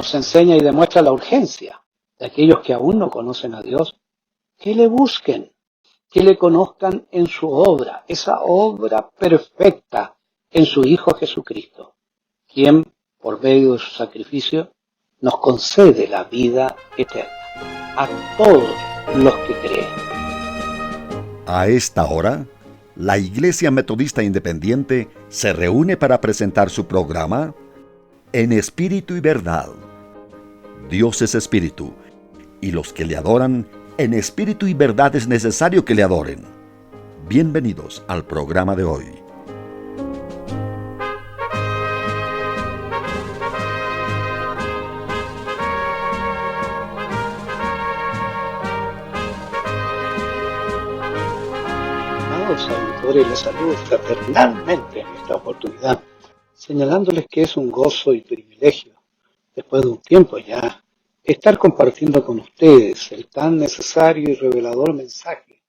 nos enseña y demuestra la urgencia de aquellos que aún no conocen a Dios, que le busquen, que le conozcan en su obra, esa obra perfecta en su Hijo Jesucristo, quien, por medio de su sacrificio, nos concede la vida eterna a todos los que creen. A esta hora, la Iglesia Metodista Independiente se reúne para presentar su programa En Espíritu y Verdad. Dios es Espíritu, y los que le adoran en espíritu y verdad es necesario que le adoren. Bienvenidos al programa de hoy. Amados auditores, les saludo fraternalmente en esta oportunidad, señalándoles que es un gozo y privilegio, después de un tiempo ya, estar compartiendo con ustedes el tan necesario y revelador mensaje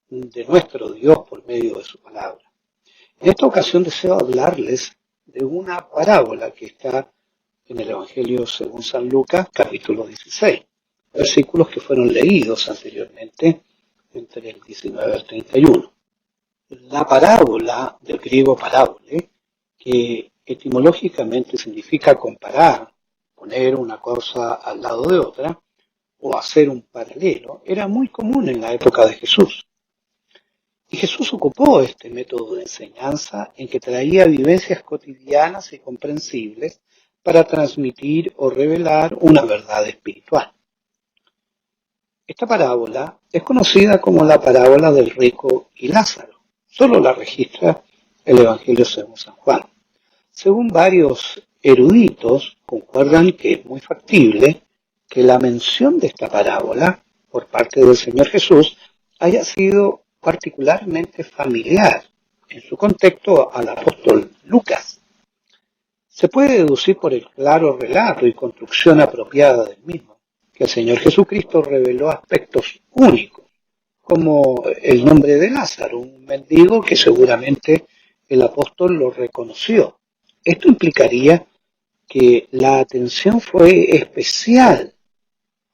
de nuestro Dios por medio de su palabra. En esta ocasión deseo hablarles de una parábola que está en el Evangelio según San Lucas, capítulo 16, versículos que fueron leídos anteriormente entre el 19 al 31. La parábola, del griego parábole, que etimológicamente significa comparar, poner una cosa al lado de otra, o hacer un paralelo, era muy común en la época de Jesús. Y Jesús ocupó este método de enseñanza en que traía vivencias cotidianas y comprensibles para transmitir o revelar una verdad espiritual. Esta parábola es conocida como la parábola del rico y Lázaro. Solo la registra el Evangelio según San Juan. Según varios eruditos, concuerdan que es muy factible que la mención de esta parábola por parte del Señor Jesús haya sido particularmente familiar en su contexto al apóstol Lucas. Se puede deducir por el claro relato y construcción apropiada del mismo que el Señor Jesucristo reveló aspectos únicos, como el nombre de Lázaro, un mendigo que seguramente el apóstol lo reconoció. Esto implicaría que la atención fue especial,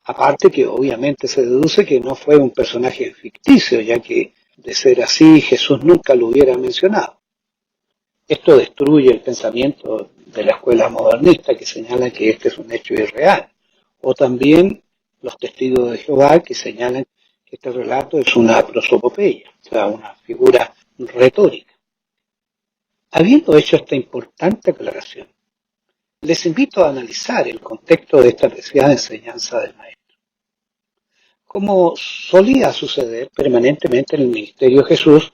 aparte que obviamente se deduce que no fue un personaje ficticio, ya que de ser así Jesús nunca lo hubiera mencionado. Esto destruye el pensamiento de la escuela modernista que señala que este es un hecho irreal, o también los testigos de Jehová que señalan que este relato es una prosopopeya, o sea, una figura retórica. Habiendo hecho esta importante aclaración, les invito a analizar el contexto de esta preciada enseñanza del Maestro. Como solía suceder permanentemente en el ministerio de Jesús,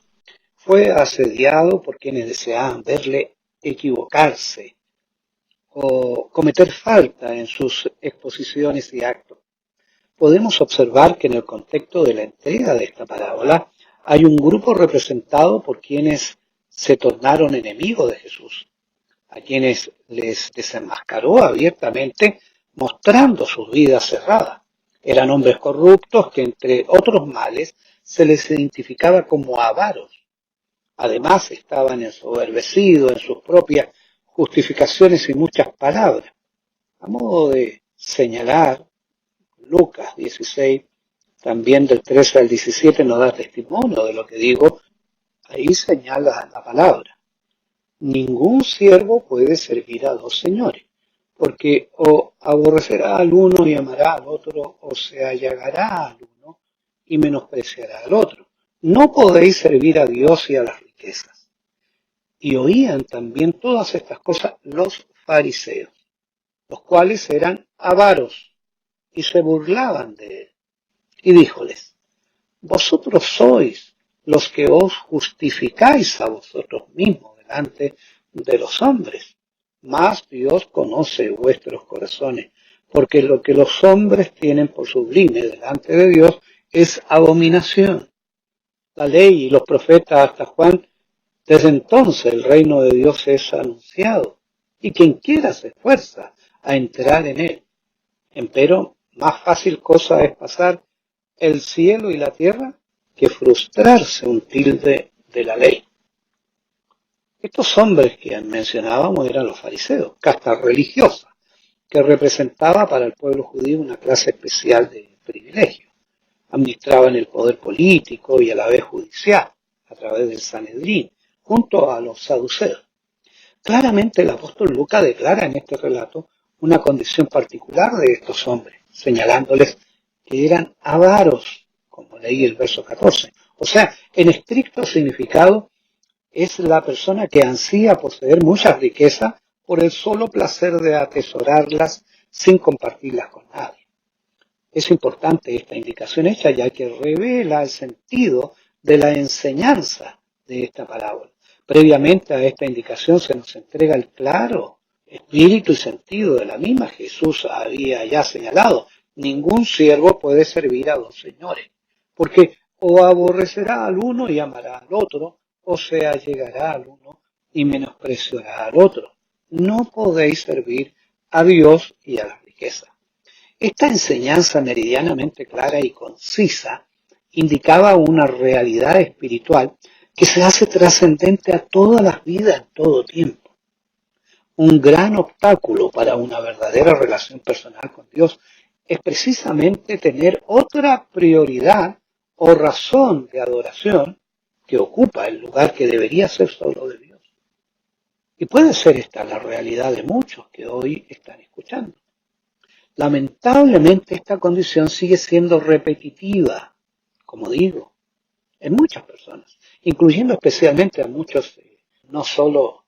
fue asediado por quienes deseaban verle equivocarse o cometer falta en sus exposiciones y actos. Podemos observar que en el contexto de la entrega de esta parábola hay un grupo representado por quienes se tornaron enemigos de Jesús, a quienes les desenmascaró abiertamente mostrando sus vidas cerradas. Eran hombres corruptos que, entre otros males, se les identificaba como avaros. Además, estaban ensoberbecidos en sus propias justificaciones y muchas palabras. A modo de señalar, Lucas 16, también del 13 al 17, nos da testimonio de lo que digo. Ahí señala la palabra. Ningún siervo puede servir a dos señores, porque o aborrecerá al uno y amará al otro, o se allegará al uno y menospreciará al otro. No podéis servir a Dios y a las riquezas. Y oían también todas estas cosas los fariseos, los cuales eran avaros y se burlaban de él. Y díjoles: vosotros sois los que os justificáis a vosotros mismos delante de los hombres, mas Dios conoce vuestros corazones, porque lo que los hombres tienen por sublime delante de Dios es abominación. La ley y los profetas hasta Juan, desde entonces el reino de Dios es anunciado, y quien quiera se esfuerza a entrar en él. Empero, más fácil cosa es pasar el cielo y la tierra que frustrarse un tilde de la ley. Estos hombres que mencionábamos eran los fariseos, casta religiosa, que representaba para el pueblo judío una clase especial de privilegio. Administraban el poder político y a la vez judicial, a través del Sanedrín, junto a los saduceos. Claramente el apóstol Lucas declara en este relato una condición particular de estos hombres, señalándoles que eran avaros, como leí el verso 14. O sea, en estricto significado, es la persona que ansía poseer muchas riquezas por el solo placer de atesorarlas sin compartirlas con nadie. Es importante esta indicación hecha, ya que revela el sentido de la enseñanza de esta parábola. Previamente a esta indicación se nos entrega el claro espíritu y sentido de la misma. Jesús había ya señalado: ningún siervo puede servir a dos señores, porque o aborrecerá al uno y amará al otro, o se allegará al uno y menospreciará al otro. No podéis servir a Dios y a la riqueza. Esta enseñanza meridianamente clara y concisa indicaba una realidad espiritual que se hace trascendente a todas las vidas en todo tiempo. Un gran obstáculo para una verdadera relación personal con Dios es precisamente tener otra prioridad o razón de adoración que ocupa el lugar que debería ser solo de Dios. Y puede ser esta la realidad de muchos que hoy están escuchando. Lamentablemente esta condición sigue siendo repetitiva, como digo, en muchas personas, incluyendo especialmente a muchos, no solo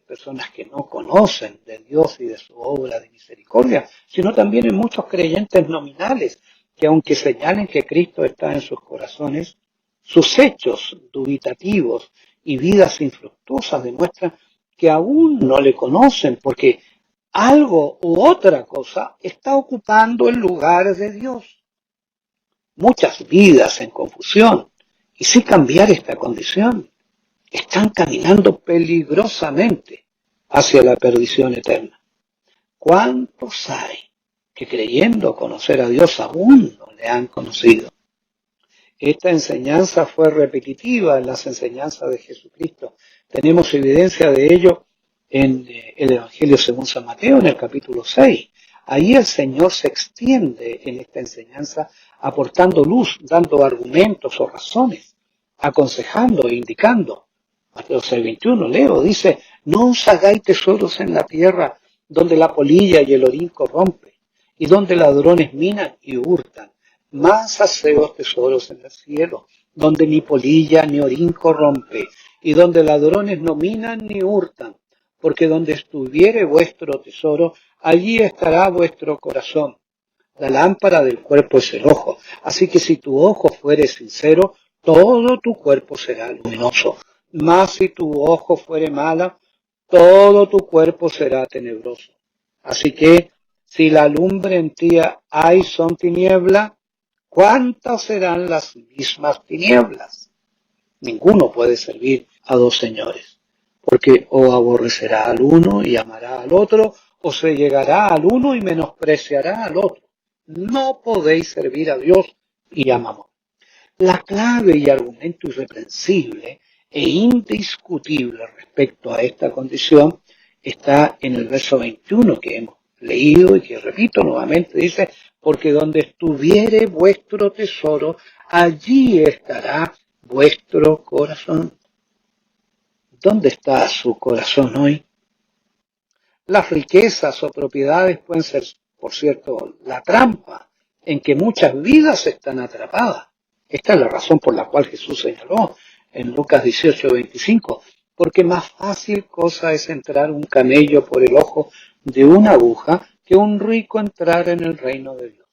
personas que no conocen de Dios y de su obra de misericordia, sino también en muchos creyentes nominales, que aunque señalen que Cristo está en sus corazones, sus hechos dubitativos y vidas infructuosas demuestran que aún no le conocen, porque algo u otra cosa está ocupando el lugar de Dios. Muchas vidas en confusión, y sin cambiar esta condición, están caminando peligrosamente hacia la perdición eterna. ¿Cuántos hay que creyendo conocer a Dios aún no le han conocido? Esta enseñanza fue repetitiva en las enseñanzas de Jesucristo. Tenemos evidencia de ello en el Evangelio según San Mateo, en el capítulo 6. Ahí el Señor se extiende en esta enseñanza, aportando luz, dando argumentos o razones, aconsejando e indicando. Mateo 6:21, leo, dice: no os hagáis tesoros en la tierra, donde la polilla y el orín corrompen, y donde ladrones minan y hurtan. Más haceos tesoros en el cielo, donde ni polilla ni orín corrompe, y donde ladrones no minan ni hurtan, porque donde estuviere vuestro tesoro, allí estará vuestro corazón. La lámpara del cuerpo es el ojo, así que si tu ojo fuere sincero, todo tu cuerpo será luminoso. Mas si tu ojo fuere mala, todo tu cuerpo será tenebroso. Así que, si la lumbre en ti hay son tiniebla, ¿cuántas serán las mismas tinieblas? Ninguno puede servir a dos señores, porque o aborrecerá al uno y amará al otro, o se llegará al uno y menospreciará al otro. No podéis servir a Dios y a Mamón. La clave y argumento irreprensible e indiscutible respecto a esta condición está en el verso 21 que hemos leído y que repito nuevamente, dice: porque donde estuviere vuestro tesoro, allí estará vuestro corazón. ¿Dónde está su corazón hoy? Las riquezas o propiedades pueden ser, por cierto, la trampa en que muchas vidas están atrapadas. Esta es la razón por la cual Jesús señaló en Lucas 18:25, porque más fácil cosa es entrar un camello por el ojo de una aguja que un rico entrar en el reino de Dios.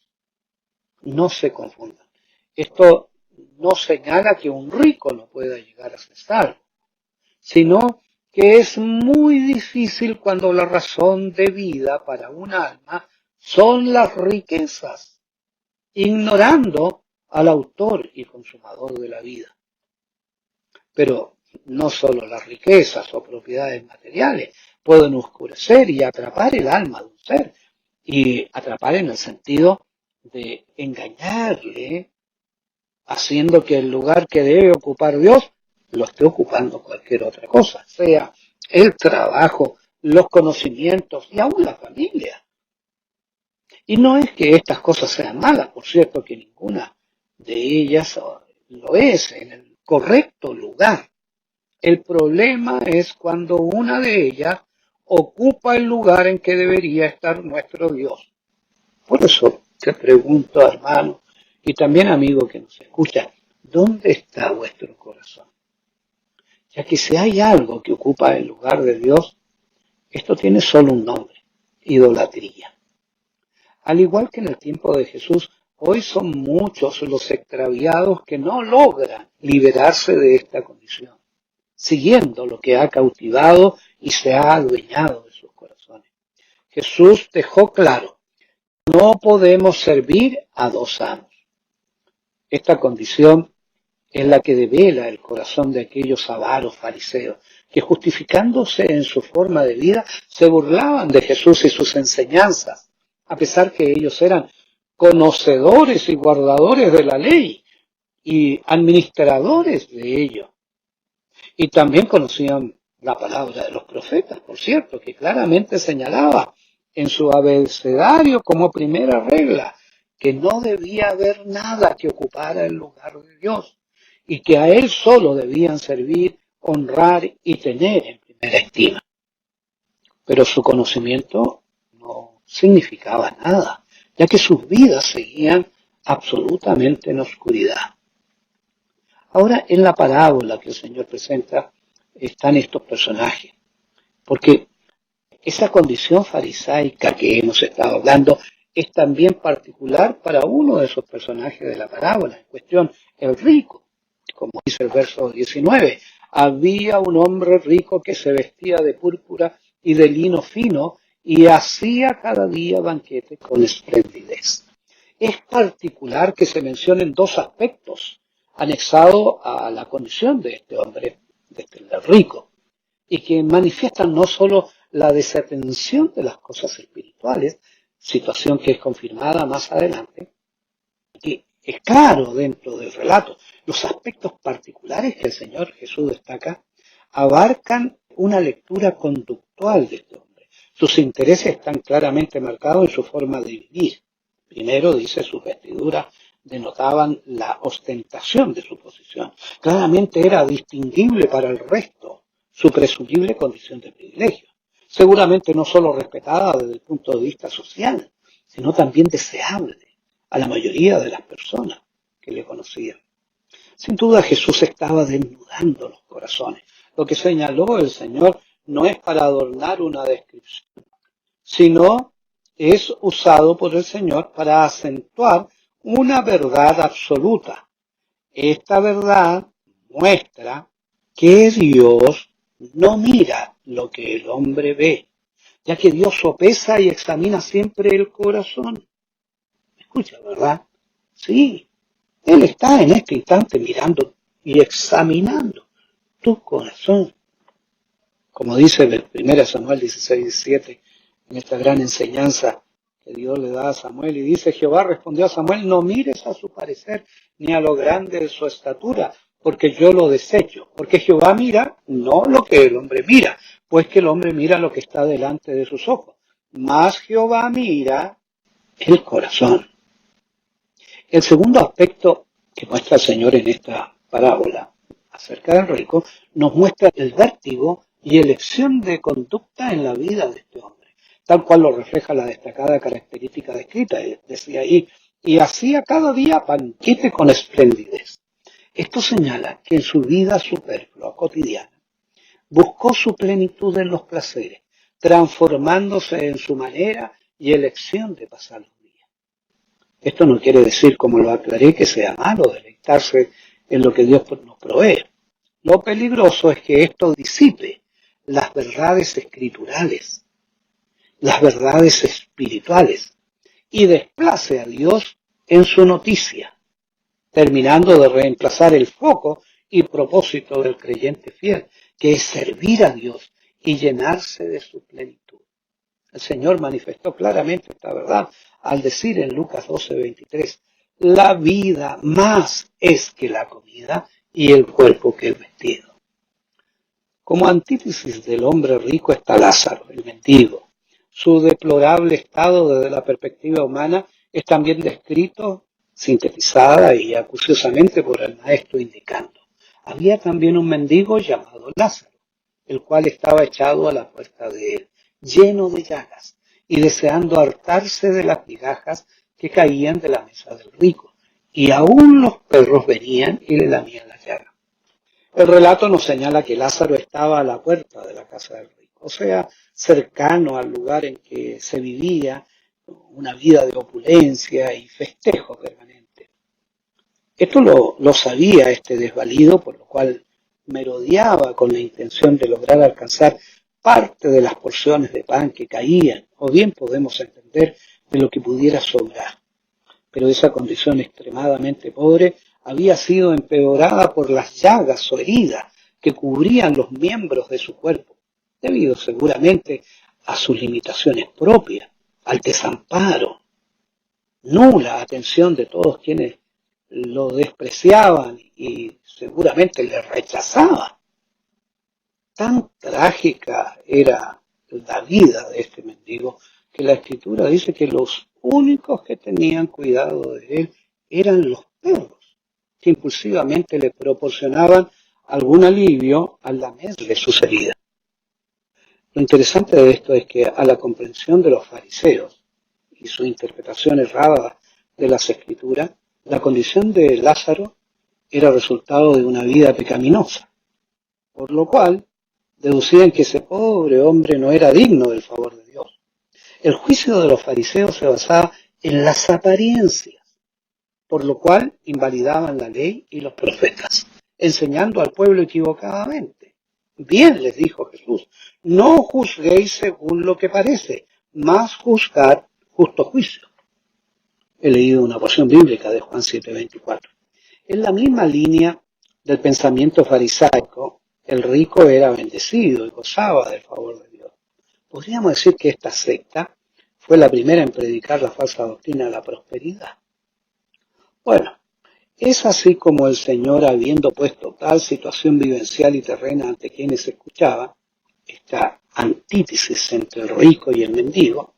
No se confundan. Esto no señala que un rico no pueda llegar a ser salvo, sino que es muy difícil cuando la razón de vida para un alma son las riquezas, ignorando al autor y consumador de la vida. Pero no solo las riquezas o propiedades materiales pueden oscurecer y atrapar el alma de un ser, y atrapar en el sentido de engañarle, haciendo que el lugar que debe ocupar Dios lo esté ocupando cualquier otra cosa, sea el trabajo, los conocimientos y aún la familia. Y no es que estas cosas sean malas, por cierto que ninguna de ellas lo es en el correcto lugar. El problema es cuando una de ellas ocupa el lugar en que debería estar nuestro Dios. Por eso te pregunto, hermano, y también amigo que nos escucha, ¿dónde está vuestro corazón? Ya que si hay algo que ocupa el lugar de Dios, esto tiene solo un nombre: idolatría. Al igual que en el tiempo de Jesús, hoy son muchos los extraviados que no logran liberarse de esta condición, siguiendo lo que ha cautivado y se ha adueñado de sus corazones. Jesús dejó claro: no podemos servir a dos amos. Esta condición es la que devela el corazón de aquellos avaros fariseos, que justificándose en su forma de vida, se burlaban de Jesús y sus enseñanzas, a pesar que ellos eran conocedores y guardadores de la ley y administradores de ello. Y también conocían la palabra de los profetas, por cierto, que claramente señalaba en su abecedario como primera regla que no debía haber nada que ocupara el lugar de Dios y que a Él solo debían servir, honrar y tener en primera estima. Pero su conocimiento no significaba nada, ya que sus vidas seguían absolutamente en oscuridad. Ahora, en la parábola que el Señor presenta están estos personajes, porque esa condición farisaica que hemos estado hablando es también particular para uno de esos personajes de la parábola, en cuestión, el rico. Como dice el verso 19, había un hombre rico que se vestía de púrpura y de lino fino y hacía cada día banquete con esplendidez. Es particular que se mencionen dos aspectos anexados a la condición de este hombre, de este rico, y que manifiestan no solo la desatención de las cosas espirituales, situación que es confirmada más adelante, que es claro dentro del relato. Los aspectos particulares que el Señor Jesús destaca abarcan una lectura conductual de este hombre. Sus intereses están claramente marcados en su forma de vivir. Primero, dice, sus vestiduras denotaban la ostentación de su posición. Claramente era distinguible para el resto su presumible condición de privilegio. Seguramente no solo respetada desde el punto de vista social, sino también deseable a la mayoría de las personas que le conocían. Sin duda Jesús estaba desnudando los corazones. Lo que señaló el Señor no es para adornar una descripción, sino es usado por el Señor para acentuar una verdad absoluta. Esta verdad muestra que Dios no mira lo que el hombre ve, ya que Dios sopesa y examina siempre el corazón. Escucha, ¿verdad? Sí, Él está en este instante mirando y examinando tu corazón. Como dice el 1 Samuel 16:17, en esta gran enseñanza que Dios le da a Samuel, y dice: Jehová respondió a Samuel: no mires a su parecer, ni a lo grande de su estatura, porque yo lo desecho. Porque Jehová mira no lo que el hombre mira, pues que el hombre mira lo que está delante de sus ojos. Mas Jehová mira el corazón. El segundo aspecto que muestra el Señor en esta parábola acerca del rico nos muestra el vértigo y elección de conducta en la vida de este hombre, tal cual lo refleja la destacada característica descrita. Decía ahí: y hacía cada día banquete con esplendidez. Esto señala que en su vida superflua, cotidiana, buscó su plenitud en los placeres, transformándose en su manera y elección de pasar los días. Esto no quiere decir, como lo aclaré, que sea malo deleitarse en lo que Dios nos provee. Lo peligroso es que esto disipe las verdades escriturales, las verdades espirituales, y desplace a Dios en su noticia, terminando de reemplazar el foco y propósito del creyente fiel, que es servir a Dios y llenarse de su plenitud. El Señor manifestó claramente esta verdad al decir en Lucas 12:23, la vida más es que la comida y el cuerpo que el vestido. Como antítesis del hombre rico está Lázaro, el mendigo, Su deplorable estado desde la perspectiva humana es también descrito, sintetizada y acuciosamente por el maestro indicando. Había también un mendigo llamado Lázaro, el cual estaba echado a la puerta de él, lleno de llagas, y deseando hartarse de las migajas que caían de la mesa del rico. Y aún los perros venían y le lamían las llagas. El relato nos señala que Lázaro estaba a la puerta de la casa del rico, o sea, cercano al lugar en que se vivía una vida de opulencia y festejo permanente. Esto lo sabía este desvalido, por lo cual merodeaba con la intención de lograr alcanzar parte de las porciones de pan que caían, o bien podemos entender de lo que pudiera sobrar. Pero esa condición extremadamente pobre había sido empeorada por las llagas o heridas que cubrían los miembros de su cuerpo, debido seguramente a sus limitaciones propias, al desamparo, nula atención de todos quienes lo despreciaban y seguramente le rechazaban. Tan trágica era la vida de este mendigo que la Escritura dice que los únicos que tenían cuidado de él eran los perros, que impulsivamente le proporcionaban algún alivio al lamerle sus heridas. Lo interesante de esto es que a la comprensión de los fariseos y su interpretación errada de las Escrituras, la condición de Lázaro era resultado de una vida pecaminosa, por lo cual deducían que ese pobre hombre no era digno del favor de Dios. El juicio de los fariseos se basaba en las apariencias, por lo cual invalidaban la ley y los profetas, enseñando al pueblo equivocadamente. Bien, les dijo Jesús, no juzguéis según lo que parece, mas juzgad justo juicio. He leído una porción bíblica de Juan 7:24. En la misma línea del pensamiento farisaico, el rico era bendecido y gozaba del favor de Dios. Podríamos decir que esta secta fue la primera en predicar la falsa doctrina de la prosperidad. Bueno, es así como el Señor, habiendo puesto tal situación vivencial y terrena ante quienes escuchaban, esta antítesis entre el rico y el mendigo,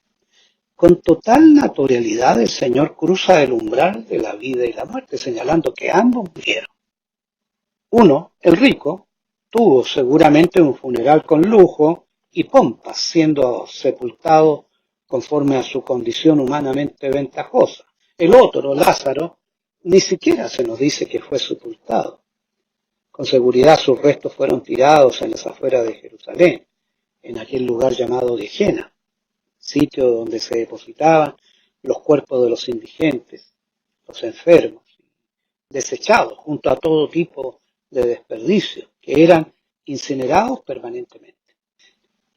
con total naturalidad el Señor cruza el umbral de la vida y la muerte, señalando que ambos murieron. Uno, el rico, tuvo seguramente un funeral con lujo y pompas, siendo sepultado conforme a su condición humanamente ventajosa. El otro, Lázaro, ni siquiera se nos dice que fue sepultado. Con seguridad sus restos fueron tirados en las afueras de Jerusalén, en aquel lugar llamado Gehenna, sitio donde se depositaban los cuerpos de los indigentes, los enfermos, desechados junto a todo tipo de desperdicios, que eran incinerados permanentemente.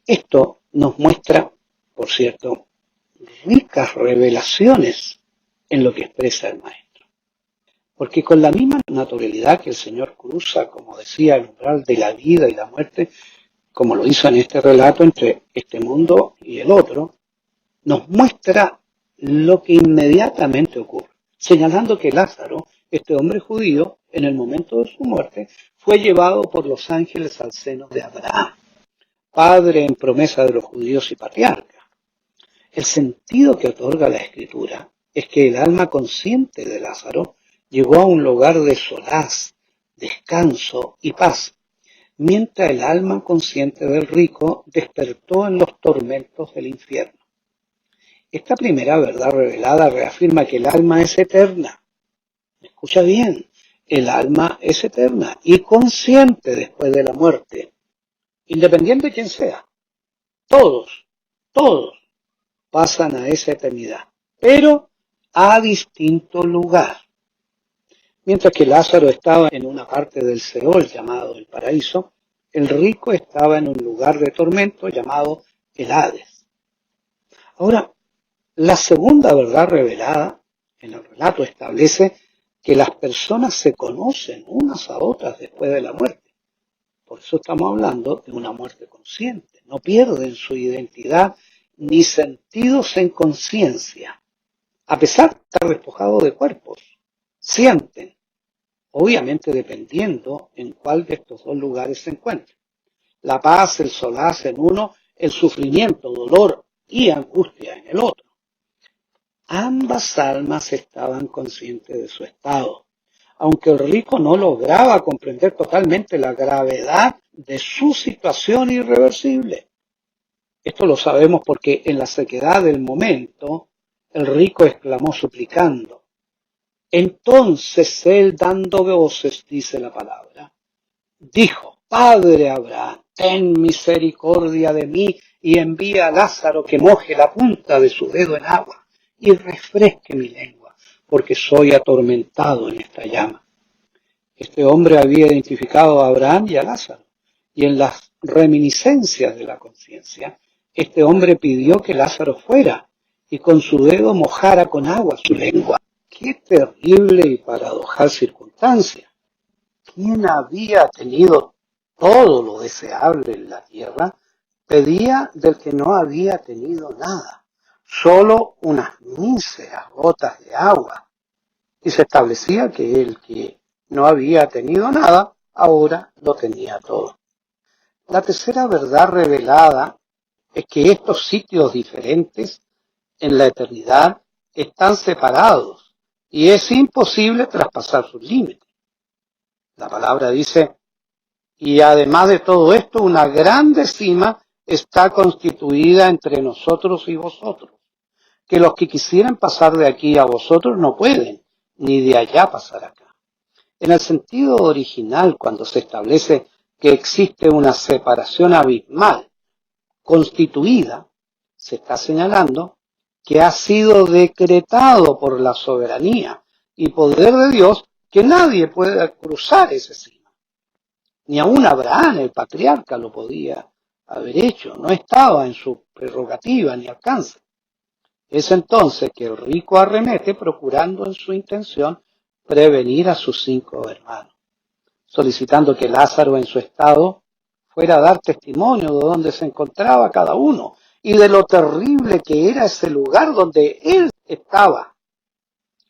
Esto nos muestra, por cierto, ricas revelaciones en lo que expresa el Maestro. Porque con la misma naturalidad que el Señor cruza, como decía, el umbral de la vida y la muerte, como lo hizo en este relato entre este mundo y el otro, nos muestra lo que inmediatamente ocurre, señalando que Lázaro, este hombre judío, en el momento de su muerte, fue llevado por los ángeles al seno de Abraham, padre en promesa de los judíos y patriarca. El sentido que otorga la Escritura es que el alma consciente de Lázaro llegó a un lugar de solaz, descanso y paz, mientras el alma consciente del rico despertó en los tormentos del infierno. Esta primera verdad revelada reafirma que el alma es eterna. Escucha bien, el alma es eterna y consciente después de la muerte, independiente de quién sea. Todos pasan a esa eternidad, pero a distinto lugar. Mientras que Lázaro estaba en una parte del Seol llamado el paraíso, el rico estaba en un lugar de tormento llamado el Hades. Ahora, la segunda verdad revelada en el relato establece que las personas se conocen unas a otras después de la muerte. Por eso estamos hablando de una muerte consciente. No pierden su identidad ni sentidos en conciencia. A pesar de estar despojados de cuerpos, sienten, obviamente dependiendo en cuál de estos dos lugares se encuentren. La paz, el solaz en uno, el sufrimiento, dolor y angustia en el otro. Ambas almas estaban conscientes de su estado, aunque el rico no lograba comprender totalmente la gravedad de su situación irreversible. Esto lo sabemos porque en la sequedad del momento, el rico exclamó suplicando. Entonces él, dando voces, dice la palabra, dijo, Padre Abraham, ten misericordia de mí y envía a Lázaro que moje la punta de su dedo en agua y refresque mi lengua, porque soy atormentado en esta llama. Este hombre había identificado a Abraham y a Lázaro, y en las reminiscencias de la conciencia, este hombre pidió que Lázaro fuera y con su dedo mojara con agua su lengua. ¡Qué terrible y paradojal circunstancia! ¿Quién había tenido todo lo deseable en la tierra? Pedía del que no había tenido nada, solo unas míseras gotas de agua. Y se establecía que el que no había tenido nada, ahora lo tenía todo. La tercera verdad revelada es que estos sitios diferentes en la eternidad están separados y es imposible traspasar sus límites. La palabra dice, y además de todo esto, una grande cima está constituida entre nosotros y vosotros, que los que quisieran pasar de aquí a vosotros no pueden, ni de allá pasar acá. En el sentido original, cuando se establece que existe una separación abismal constituida, se está señalando que ha sido decretado por la soberanía y poder de Dios que nadie pueda cruzar ese cima. Ni aún Abraham, el patriarca, lo podía haber hecho. No estaba en su prerrogativa ni alcance. Es entonces que el rico arremete procurando en su intención prevenir a sus 5 hermanos, solicitando que Lázaro en su estado fuera a dar testimonio de dónde se encontraba cada uno y de lo terrible que era ese lugar donde él estaba.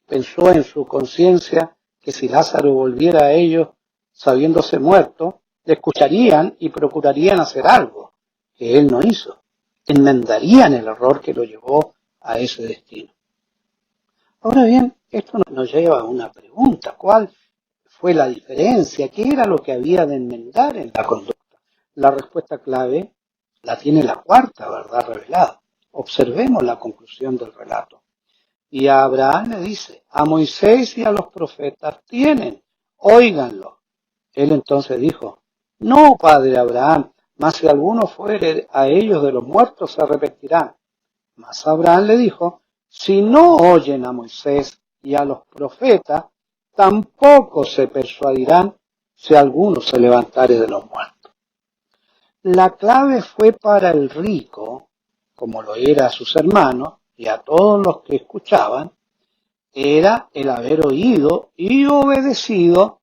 Pensó en su conciencia que si Lázaro volviera a ellos sabiéndose muerto, le escucharían y procurarían hacer algo que él no hizo. Enmendarían el error que lo llevó a ese destino. Ahora bien, esto nos lleva a una pregunta. ¿Cuál fue la diferencia? ¿Qué era lo que había de enmendar en la conducta? La respuesta clave la tiene la cuarta verdad revelada. Observemos la conclusión del relato. Y a Abraham le dice, a Moisés y a los profetas tienen, óiganlo. Él entonces dijo, no, padre Abraham, mas si alguno fuere a ellos de los muertos se arrepentirán. Mas Abraham le dijo, si no oyen a Moisés y a los profetas, tampoco se persuadirán si alguno se levantare de los muertos. La clave fue para el rico, como lo era a sus hermanos y a todos los que escuchaban, era el haber oído y obedecido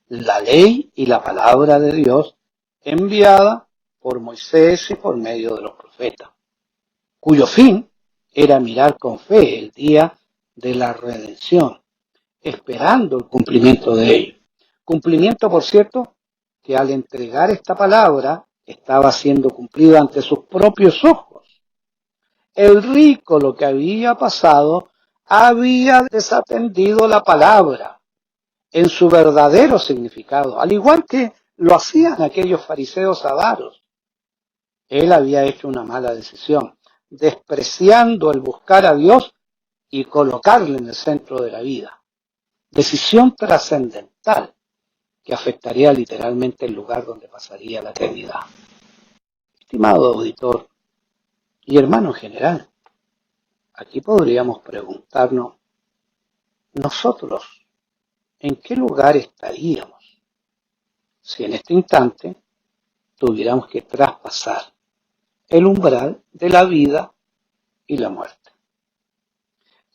la ley y la palabra de Dios enviada por Moisés y por medio de los profetas, cuyo fin era mirar con fe el día de la redención, esperando el cumplimiento de ello. Cumplimiento, por cierto, que al entregar esta palabra estaba siendo cumplido ante sus propios ojos. El rico, lo que había pasado, había desatendido la palabra en su verdadero significado, al igual que lo hacían aquellos fariseos avaros. Él había hecho una mala decisión, despreciando el buscar a Dios y colocarle en el centro de la vida. Decisión trascendental que afectaría literalmente el lugar donde pasaría la eternidad. Estimado auditor y hermano en general, aquí podríamos preguntarnos, nosotros, ¿en qué lugar estaríamos si en este instante tuviéramos que traspasar el umbral de la vida y la muerte?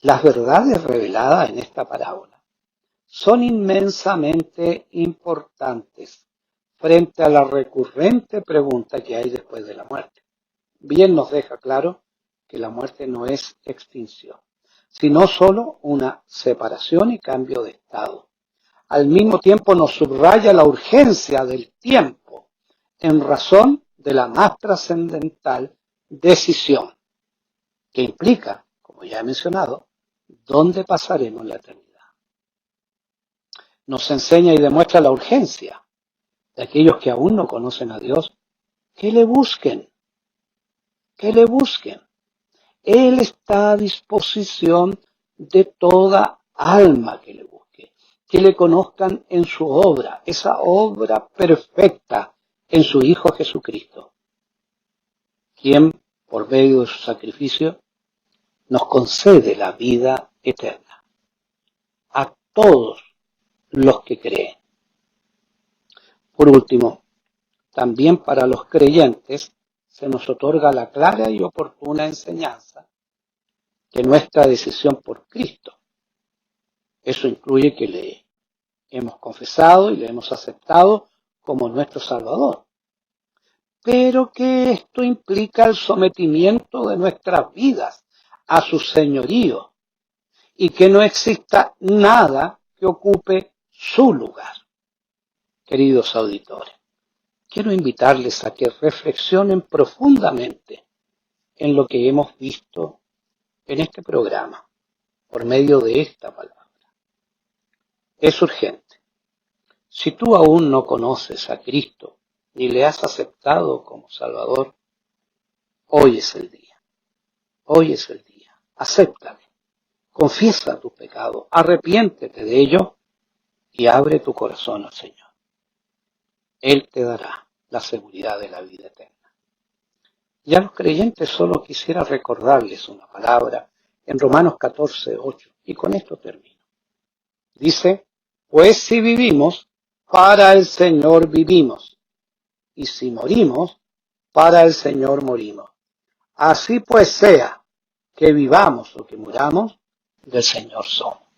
Las verdades reveladas en esta parábola son inmensamente importantes frente a la recurrente pregunta que hay después de la muerte. Bien nos deja claro que la muerte no es extinción, sino solo una separación y cambio de estado. Al mismo tiempo nos subraya la urgencia del tiempo en razón de la más trascendental decisión que implica, como ya he mencionado, dónde pasaremos la eternidad. Nos enseña y demuestra la urgencia de aquellos que aún no conocen a Dios, que le busquen, que le busquen. Él está a disposición de toda alma que le busque, que le conozcan en su obra, esa obra perfecta en su Hijo Jesucristo, quien, por medio de su sacrificio, nos concede la vida eterna a todos los que creen. Por último, también para los creyentes se nos otorga la clara y oportuna enseñanza que nuestra decisión por Cristo, eso incluye que le hemos confesado y le hemos aceptado como nuestro Salvador, pero que esto implica el sometimiento de nuestras vidas a su señorío y que no exista nada que ocupe su lugar. Queridos auditores, quiero invitarles a que reflexionen profundamente en lo que hemos visto en este programa por medio de esta palabra. Es urgente. Si tú aún no conoces a Cristo ni le has aceptado como Salvador, hoy es el día. Hoy es el día. Acéptale. Confiesa tu pecado. Arrepiéntete de ello y abre tu corazón al Señor. Él te dará la seguridad de la vida eterna. Y a los creyentes solo quisiera recordarles una palabra en Romanos 14:8, y con esto termino. Dice, pues si vivimos, para el Señor vivimos, y si morimos, para el Señor morimos. Así pues sea, que vivamos o que muramos, del Señor somos.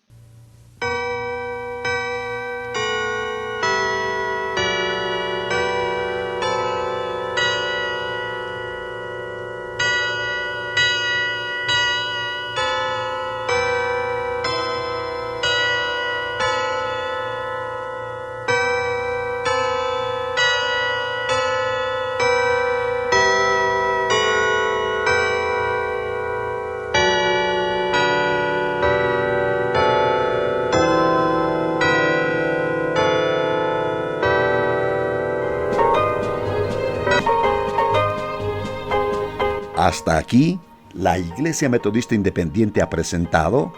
Hasta aquí, la Iglesia Metodista Independiente ha presentado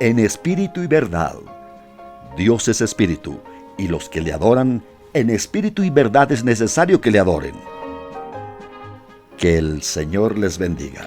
En Espíritu y Verdad. Dios es Espíritu, y los que le adoran, en espíritu y verdad es necesario que le adoren. Que el Señor les bendiga.